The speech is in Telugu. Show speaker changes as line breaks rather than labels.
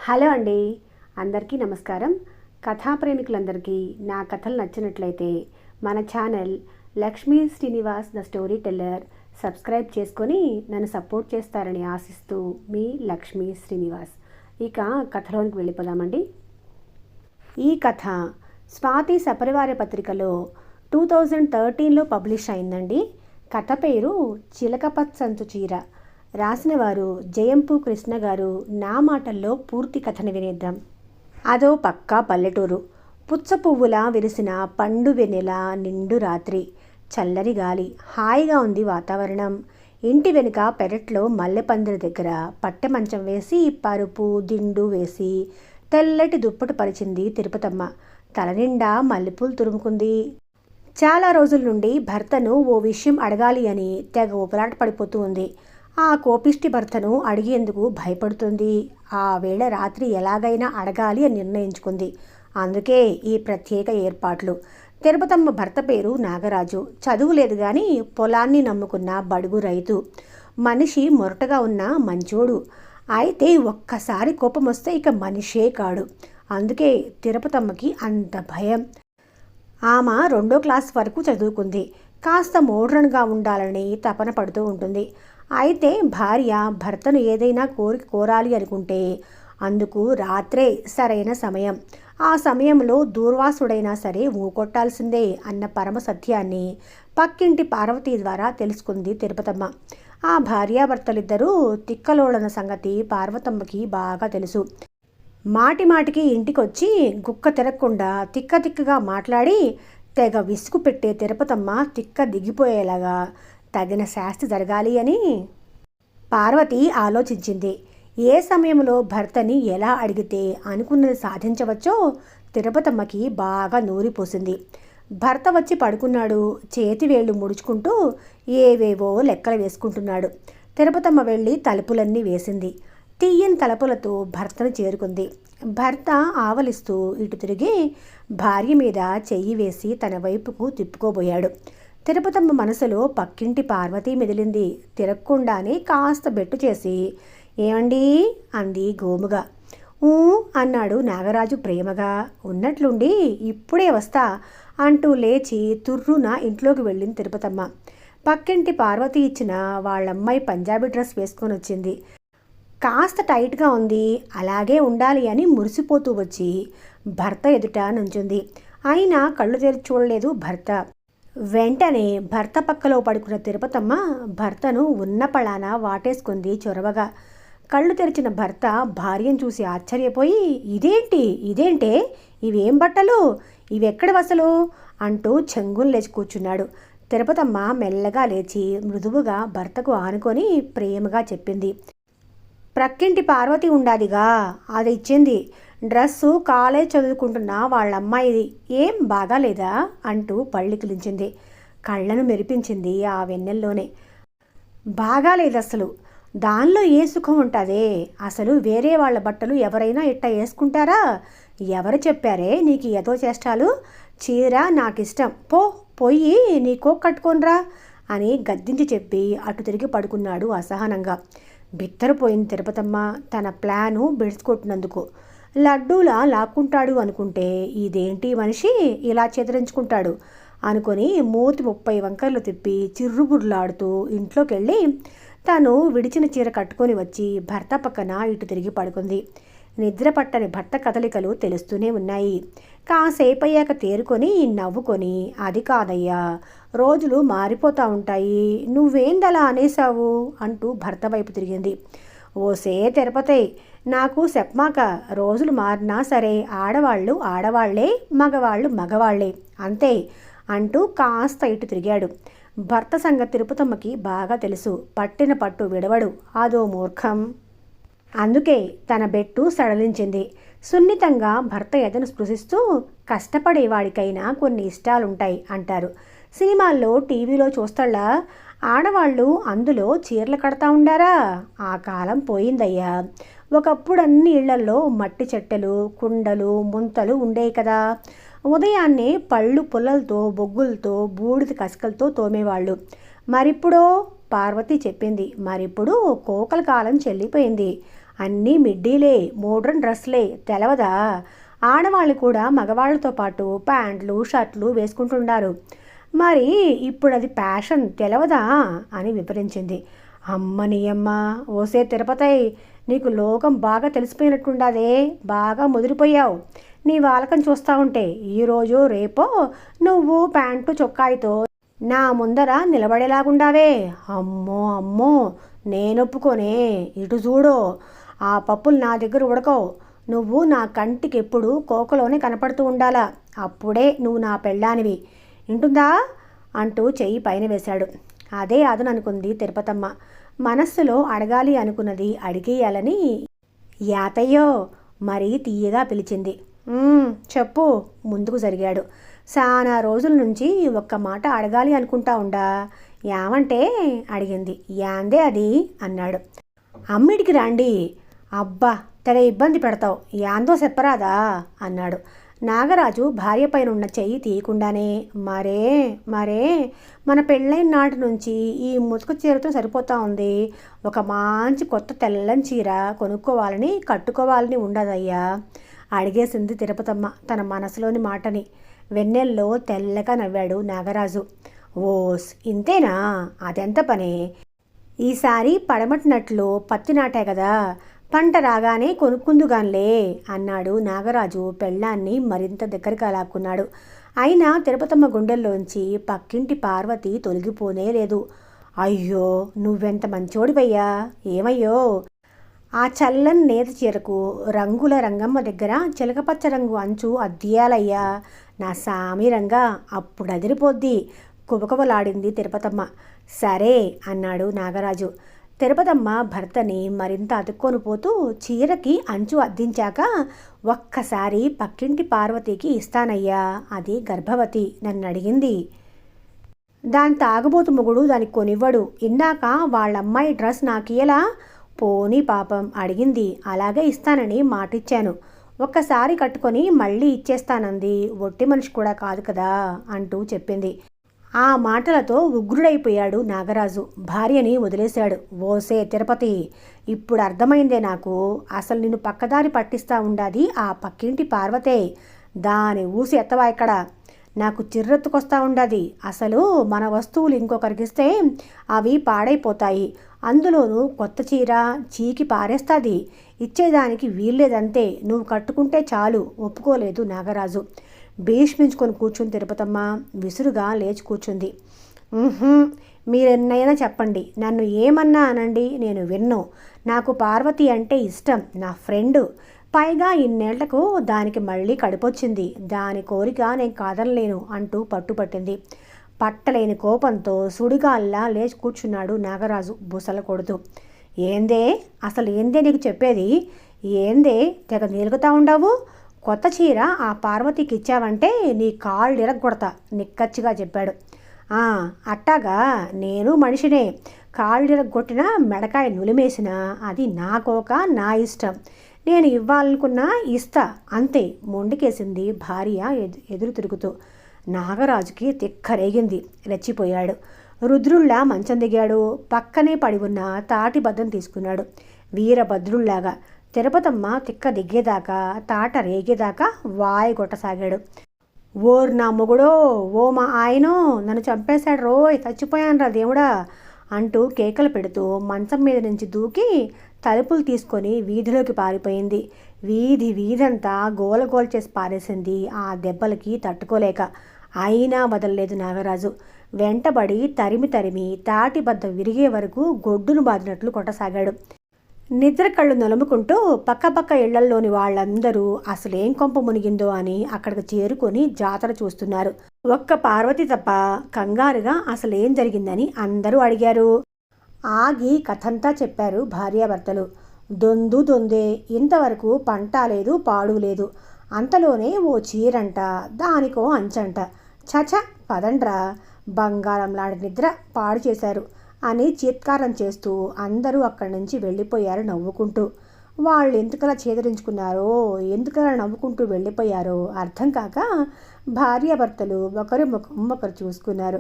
హలో అండి, అందరికీ నమస్కారం. కథా ప్రేమికులందరికీ నా కథలు నచ్చినట్లయితే మన channel Lakshmi Srinivas the story teller subscribe చేసుకొని నన్ను సపోర్ట్ చేస్తారని ఆశిస్తూ మీ లక్ష్మీ శ్రీనివాస్. ఇక కథలోనికి వెళ్ళిపోదామండి. ఈ కథ స్వాతి సపరివార పత్రికలో 2013లో పబ్లిష్ అయిందండి. కథ పేరు చిలకపచ్చంచు చీర. రాసిన వారు జయంపు కృష్ణ గారు. నా మాటల్లో పూర్తి కథను వినేద్దాం. అదో పక్కా పల్లెటూరు. పుచ్చ పువ్వులా విరిసిన పండు వెన్నెల నిండు రాత్రి. చల్లని గాలి, హాయిగా ఉంది వాతావరణం. ఇంటి వెనుక పెరట్లో మల్లెపందిరి దగ్గర పట్టె మంచం వేసి పరుపు దిండు వేసి తెల్లటి దుప్పటి పరిచింది తిరుపతమ్మ. తలనిండా మల్లెపూలు తురుముకుంది. చాలా రోజుల నుండి భర్తను ఓ విషయం అడగాలి అని తెగ ఊపలాట పడిపోతూ ఉంది. ఆ కోపిష్టి భర్తను అడిగేందుకు భయపడుతుంది. ఆ వేళ రాత్రి ఎలాగైనా అడగాలి అని నిర్ణయించుకుంది. అందుకే ఈ ప్రత్యేక ఏర్పాట్లు. తిరుపతమ్మ భర్త పేరు నాగరాజు. చదువు లేదు కానీ పొలాన్ని నమ్ముకున్న బడుగు రైతు. మనిషి మొరటగా ఉన్న మంచోడు. అయితే ఒక్కసారి కోపం వస్తే ఇక మనిషే కాడు. అందుకే తిరుపతమ్మకి అంత భయం. ఆమె 2వ క్లాస్ వరకు చదువుకుంది. కాస్త మోడ్రన్గా ఉండాలని తపన పడుతూ ఉంటుంది. అయితే భార్య భర్తను ఏదైనా కోరిక కోరాలి అనుకుంటే అందుకు రాత్రే సరైన సమయం. ఆ సమయంలో దూర్వాసుడైనా సరే ఊకొట్టాల్సిందే అన్న పరమ సత్యాన్ని పక్కింటి పార్వతి ద్వారా తెలుసుకుంది తిరుపతమ్మ. ఆ భార్యాభర్తలిద్దరూ తిక్కలోళన సంగతి పార్వతమ్మకి బాగా తెలుసు. మాటి మాటికి ఇంటికొచ్చి గుక్క తిరగకుండా తిక్కగా మాట్లాడి తెగ విసుగు పెట్టే తిరుపతమ్మ తిక్క దిగిపోయేలాగా తగిన శాస్తి జరగాలి అని పార్వతి ఆలోచించింది. ఏ సమయంలో భర్తని ఎలా అడిగితే అనుకున్నది సాధించవచ్చో తిరుపతమ్మకి బాగా నూరిపోసింది. భర్త వచ్చి పడుకున్నాడు. చేతి వేళ్ళు ముడుచుకుంటూ ఏవేవో లెక్కలు వేసుకుంటున్నాడు. తిరుపతమ్మ వెళ్ళి తలుపులన్నీ వేసింది. తీయని తలుపులతో భర్తను చేరుకుంది. భర్త ఆవలిస్తూ ఇటు తిరిగి భార్య మీద చెయ్యి వేసి తన వైపుకు తిప్పుకోబోయాడు. తిరుపతమ్మ మనసులో పక్కింటి పార్వతి మెదిలింది. తిరగకుండానే కాస్త బెట్టు చేసి ఏమండి అంది గోముగా. ఊ అన్నాడు నాగరాజు ప్రేమగా. ఉన్నట్లుండి ఇప్పుడే వస్తా అంటూ లేచి తుర్రున ఇంట్లోకి వెళ్ళింది తిరుపతమ్మ. పక్కింటి పార్వతి ఇచ్చిన వాళ్ళమ్మాయి పంజాబీ డ్రెస్ వేసుకొని వచ్చింది. కాస్త టైట్గా ఉంది, అలాగే ఉండాలి అని మురిసిపోతూ వచ్చి భర్త ఎదుట నుంచుంది. అయినా కళ్ళు తెరిచి చూడలేదు భర్త. వెంటనే భర్త పక్కలో పడుకున్న తిరుపతమ్మ భర్తను ఉన్న పళాన వాటేసుకుంది చొరవగా. కళ్ళు తెరిచిన భర్త భార్యను చూసి ఆశ్చర్యపోయి ఇదేంటే ఇవేం బట్టలు, ఇవెక్కడి వసలు అంటూ చెంగులు లేచి కూర్చున్నాడు. తిరుపతమ్మ మెల్లగా లేచి మృదువుగా భర్తకు ఆనుకొని ప్రేమగా చెప్పింది. ప్రక్కింటి పార్వతి ఉండాదిగా, అది ఇచ్చింది. డ్రెస్సు కాలేజ్ చదువుకుంటున్న వాళ్ళమ్మాయిది, ఏం బాగాలేదా అంటూ పళ్ళికిలించింది. కళ్ళను మెరిపించింది ఆ వెన్నెల్లోనే. బాగాలేదు అసలు. దానిలో ఏ సుఖం ఉంటుందే? అసలు వేరే వాళ్ళ బట్టలు ఎవరైనా ఇట్ట వేసుకుంటారా? ఎవరు చెప్పారే నీకు ఏదో చేష్టాలు? చీర నాకిష్టం, పోయి నీ కోక్ కట్టుకోనరా అని గద్దించి చెప్పి అటు తిరిగి పడుకున్నాడు అసహనంగా. బిత్తరపోయింది తిరుపతమ్మ తన ప్లాను బెడిసికొట్టినందుకు. లడ్డూలా లాక్కుంటాడు అనుకుంటే ఇదేంటి మనిషి ఇలా చెదిరించుకుంటాడు అనుకొని మూతి 30 వంకర్లు తిప్పి చిర్రుబుర్లాడుతూ ఇంట్లోకి వెళ్ళి తను విడిచిన చీర కట్టుకొని వచ్చి భర్త పక్కన ఇటు తిరిగి పడుకుంది. నిద్ర పట్టని భర్త కదలికలు తెలుస్తూనే ఉన్నాయి. కాసేపయ్యాక తేరుకొని నవ్వుకొని అది కాదయ్యా, రోజులు మారిపోతూ ఉంటాయి, నువ్వేందలా అనేసావు అంటూ భర్త వైపు తిరిగింది. ఓసే తిరుపతి, నాకు చెప్పమాక. రోజులు మారినా సరే ఆడవాళ్ళు ఆడవాళ్లే, మగవాళ్ళు మగవాళ్లే, అంతే అంటూ కాస్త ఇటు తిరిగాడు. భర్త సంగతి తిరుపతమ్మకి బాగా తెలుసు. పట్టిన పట్టు విడవడు, అదో మూర్ఖం. అందుకే తన బెట్టు సడలించింది. సున్నితంగా భర్త ఎదను స్పృశిస్తూ కష్టపడేవాడికైనా కొన్ని ఇష్టాలుంటాయి అంటారు. సినిమాల్లో టీవీలో చూస్తాళ్ళా ఆడవాళ్ళు అందులో చీరలు కడతా ఉండారా? ఆ కాలం పోయిందయ్యా. ఒకప్పుడు అన్ని ఇళ్లల్లో మట్టి చెట్టెలు, కుండలు, ముంతలు ఉండేవి కదా. ఉదయాన్నే పళ్ళు పుల్లలతో, బొగ్గులతో, బూడిద కసకలతో తోమేవాళ్ళు. మరిప్పుడో పార్వతి చెప్పింది. మరిప్పుడు కోకల కాలం చెల్లిపోయింది. అన్నీ మిడ్డీలే, మోడ్రన్ డ్రెస్లే, తెలవదా? ఆడవాళ్ళు కూడా మగవాళ్ళతో పాటు ప్యాంట్లు షర్ట్లు వేసుకుంటున్నారు. మరి ఇప్పుడు అది ఫ్యాషన్ తెలవదా అని వివరించింది. అమ్మ ఓసే తిరుపతి, నీకు లోకం బాగా తెలిసిపోయినట్టుండదే, బాగా ముదిరిపోయావు. నీ వాలకం చూస్తూ ఉంటే ఈరోజు రేపో నువ్వు ప్యాంటు చొక్కాయితో నా ముందర నిలబడేలాగుండావే. అమ్మో అమ్మో, నేనొప్పుకోనే. ఇటు చూడు, ఆ పప్పులు నా దగ్గర ఉడకవు. నువ్వు నా కంటికి ఎప్పుడు కోకలోనే కనపడుతూ ఉండాలా, అప్పుడే నువ్వు నా పెళ్ళానివి, వింటుందా అంటూ చెయ్యి పైన వేశాడు. అదే అదను అనుకుంది తిరుపతమ్మ. మనస్సులో అడగాలి అనుకున్నది అడిగేయాలని యాతయ్యో మరీ తీయగా పిలిచింది. చెప్పు, ముందుకు జరిగాడు. చాలా రోజుల నుంచి ఒక్క మాట అడగాలి అనుకుంటా ఉండా. యావంటే అడిగింది. యాందే అది అన్నాడు. అమ్మిడికి రండి. అబ్బా, తెగ ఇబ్బంది పెడతావు, యాందో చెప్పరాదా అన్నాడు. నాగరాజు భార్య పైన ఉన్న చెయ్యి తీయకుండానే, మరే మరే మన పెళ్ళైన నాటి నుంచి ఈ ముసుగు చీరతో సరిపోతా ఉంది. ఒక మంచి కొత్త తెల్లని చీర కొనుక్కోవాలని కట్టుకోవాలని ఉండదయ్యా అడిగేసింది తిరుపతమ్మ తన మనసులోని మాటని. వెన్నెల్లో తెల్లగా నవ్వాడు నాగరాజు. ఓస్ ఇంతేనా, అదెంత పని. ఈసారి పడమటినట్లు పత్తి నాటే కదా, పంట రాగానే కొనుక్కుందుగాన్లే అన్నాడు నాగరాజు పెళ్ళాన్ని మరింత దగ్గరగా లాక్కున్నాడు. అయినా తిరుపతమ్మ గుండెల్లోంచి పక్కింటి పార్వతి తొలగిపోనే లేదు. అయ్యో, నువ్వెంత మంచోడివయ్యా. ఏమయ్యో, ఆ చల్లని నేత చీరకు రంగుల రంగమ్మ దగ్గర చిలకపచ్చ రంగు అంచు అద్దియాలయ్యా. నా సామి రంగా, అప్పుడు అదిరిపోద్ది కుబకుబలాడింది తిరుపతమ్మ. సరే అన్నాడు నాగరాజు. తిరుపతమ్మ భర్తని మరింత అతుక్కొని పోతూ చీరకి అంచు అద్దించాక, ఒక్కసారి పక్కింటి పార్వతికి ఇస్తానయ్యా, అది గర్భవతి, నన్ను అడిగింది. దాని తాగుబోతు మొగుడు దానికి కొనివ్వడు. ఇందాక వాళ్ళమ్మాయి డ్రెస్ నాకియలా, పోనీ పాపం అడిగింది, అలాగే ఇస్తానని మాటిచ్చాను. ఒక్కసారి కట్టుకొని మళ్ళీ ఇచ్చేస్తానంది, ఒట్టి మనిషి కూడా కాదు కదా అంటూ చెప్పింది. ఆ మాటలతో ఉగ్రుడైపోయాడు నాగరాజు. భార్యని వదిలేశాడు. ఓసే తిరుపతి, ఇప్పుడు అర్థమైందే నాకు. అసలు నిన్ను పక్కదారి పట్టిస్తా ఉండాది ఆ పక్కింటి పార్వతే. దాని ఊసి ఎత్తవా ఇక్కడ. నాకు చిర్రెత్తుకొస్తా ఉండాది. అసలు మన వస్తువులు ఇంకొకరికిస్తే అవి పాడైపోతాయి. అందులోనూ కొత్త చీర చీకి పారేస్తుంది. ఇచ్చేదానికి వీల్లేదంతే. నువ్వు కట్టుకుంటే చాలు. ఒప్పుకోలేదు నాగరాజు. భీష్మించుకొని కూర్చుని తిరుపతమ్మ విసురుగా లేచి కూర్చుంది. మీరెన్నైనా చెప్పండి, నన్ను ఏమన్నా అనండి, నేను విన్ను. నాకు పార్వతి అంటే ఇష్టం, నా ఫ్రెండు. పైగా ఇన్నేళ్లకు దానికి మళ్ళీ కడుపొచ్చింది. దాని కోరిక నేను కాదనలేను అంటూ పట్టుపట్టింది. పట్టలేని కోపంతో సుడిగాల్లా లేచి కూర్చున్నాడు నాగరాజు బుసల కొడుతూ. ఏందే, అసలు ఏందే నీకు చెప్పేది? ఏందే తెగ నిలుగుతా ఉండవు? కొత్త చీర ఆ పార్వతికి ఇచ్చావంటే నీ కాళ్ళు ఇరగొడతా నిక్కచ్చిగా చెప్పాడు. అట్టాగా, నేను మనిషినే. కాళ్ళు ఇరగొట్టినా మెడకాయ నులిమేసినా అది నా కోక, నా ఇష్టం. నేను ఇవ్వాలనుకున్నా ఇస్తా, అంతే మొండికేసింది భార్య ఎదురు తిరుగుతూ. నాగరాజుకి తిక్కరేగింది. రెచ్చిపోయాడు. రుద్రుళ్ళా మంచం దిగాడు. పక్కనే పడి ఉన్న తాటి బద్దం తీసుకున్నాడు వీరభద్రుళ్లాగా. తిరుపతమ్మ తిక్క దిగ్గేదాకా, తాట రేగేదాకా వాయి కొట్టసాగాడు. ఓర్ నా మొగుడో, ఓ మా ఆయనో, నన్ను చంపేశాడు రోయ్, చచ్చిపోయానురా దేవుడా అంటూ కేకలు పెడుతూ మంచం మీద నుంచి దూకి తలుపులు తీసుకొని వీధిలోకి పారిపోయింది. వీధంతా గోలగోల చేసి పారేసింది ఆ దెబ్బలకి తట్టుకోలేక. అయినా వదలలేదు నాగరాజు. వెంటబడి తరిమి తాటిబద్ద విరిగే వరకు గొడ్డును బాదినట్లు కొట్టసాగాడు. నిద్ర కళ్ళు నలుముకుంటూ పక్కపక్క ఇళ్లల్లోని వాళ్ళందరూ అసలేం కొంప మునిగిందో అని అక్కడికి చేరుకొని జాతర చూస్తున్నారు. ఒక్క పార్వతి తప్ప కంగారుగా అసలేం జరిగిందని అందరూ అడిగారు. ఆగి కథంతా చెప్పారు భార్యాభర్తలు. దొందే, ఇంతవరకు పంట లేదు, పాడు లేదు. అంతలోనే ఓ చీరంట, దానికో అంచంట. చచ పదండ్రా, బంగారం లాంటి నిద్ర పాడు చేశారు అని చీత్కారం చేస్తూ అందరూ అక్కడి నుంచి వెళ్ళిపోయారు నవ్వుకుంటూ. వాళ్ళు ఎందుకలా చేదరించుకున్నారో, ఎందుకలా నవ్వుకుంటూ వెళ్ళిపోయారో అర్థం కాక భార్యాభర్తలు ఒకరి ముఖం ఒకరు చూసుకున్నారు.